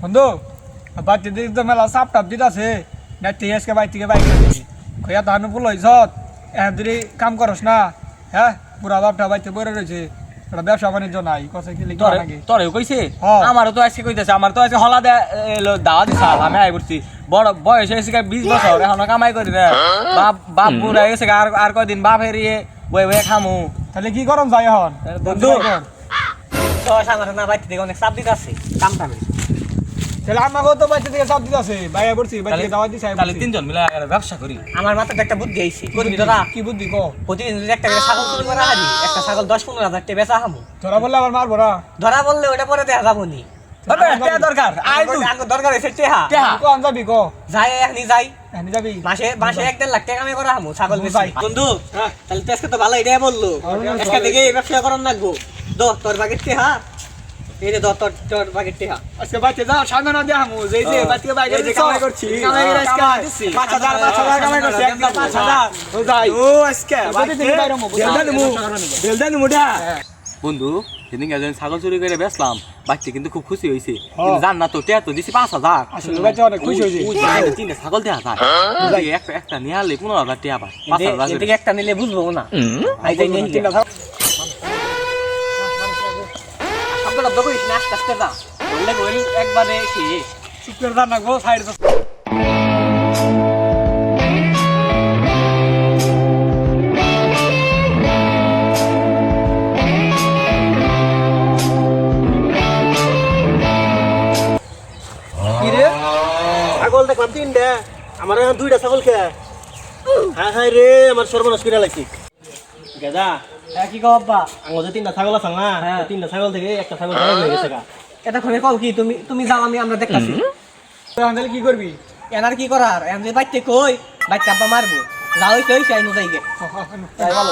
বন্ধু বাড়িতে দিক তো মেলা চাপ টাপ দিত আছে নেটে আজকে বাইর থেকে বাইক কইয়া ধান ফুল হইছত এখন যদি কাম করস না হ্যাঁ পুরা বাপটা বাড়িতে বইরে রয়েছে একটা ব্যবসা বাণিজ্য নাই কথা কি লিখা নাকি তোরেও কইছে হ্যাঁ। আমারও তো আজকে কইতেছে আমার তো আজকে হলা দাওয়া দিছে আমি আই পড়ছি বড় বয়স হয়েছে 20 বছর এখনো কামাই করি না বাপ বুড়া গেছে আর কয়দিন বাপ হেরিয়ে বই বই খামু তাহলে কি করম যাই এখন বন্ধু। তো আমার না বাইতে থেকে অনেক চাপ দিতে আছে কামটা বেশি তাহলে আমাকেও তো বাড়িতে থেকে চাপ দিত আছে বাইরে পড়ছি বাইরে থেকে দাওয়া দিছে তাহলে তিনজন মিলে একটা ব্যবসা করি আমার মাথায় একটা বুদ্ধি আইছে করবি তোরা কি বুদ্ধি ক প্রতিদিন যদি একটা করে ছাগল চুরি করা হারি একটা ছাগল 10-15 হাজার টাকা বেচা হামু তোরা বললে আবার মারবো না ধরা বললে ওটা পরে দেখা যাবো নি টাকা দরকার আই তুই আঙ্গ দরকার হয়েছে টেহা টাকা কো আনজাবি ক যাই এখনি যাই এখানে যাবি মাসে 1.5 লাখ টাকা আমি করা হামু ছাগল বেচি যাই। বন্ধু তাহলে তো আজকে তো ভালো এটাই বললো আজকে থেকে এই ব্যবসা করার লাগবো তোর বাগের টেহা এই রে তোর বাগের টেহা আজকে বাড়িতে যাও সামনে না দিয়া হামু যেই যে বাড়িতে বাইরে এই যে কামাই করছি। কামাই করে আজকে কামাই দিছি। 5000 কামাই করছি একদম 5000 ও যাই ও আজকে প্রতিদিন বাইরে মো বেলদানি মুডা বন্ধু সেদিন একজন ছাগল চুরি করে বেচলাম বাচ্চা কিন্তু খুব খুশি হয়েছে কিন্তু জান না তো টিয়া তো দিছি 5000 আসলে বাচ্চা অনেক খুশি হয়েছে তিনটা ছাগল দেওয়া যায় একটা নিয়ে আনলে 15000 টাকা পায় 5000 এদিকে একটা নিলে বুঝবো না আই যাই নিয়ে শব্দটা দকইস না আস্তে আস্তে যা বললে বল একবারে এসে চুপ করে দাঁড়া গো সাইড কি রে ছাগল দেখলাম তিনটা আমার এখন দুইটা ছাগল খেয়ে হ্যাঁ হ্যাঁ রে আমার সর্বনাশ করে লাগছি গেদা কি কও আব্বা আমাদের তিনটা ছাগল আছে না ওই তিনটা ছাগল থেকে একটা ছাগল গায়েব হয়ে গেছে গা এতক্ষণে কও কি তুমি যাও আমরা দেখতাছি তাহলে কি করবি এনার কি করার এখন যদি বাইতে কই বাইতে আব্বা মারবো যাও হইছে আইনো যাইগে ভালো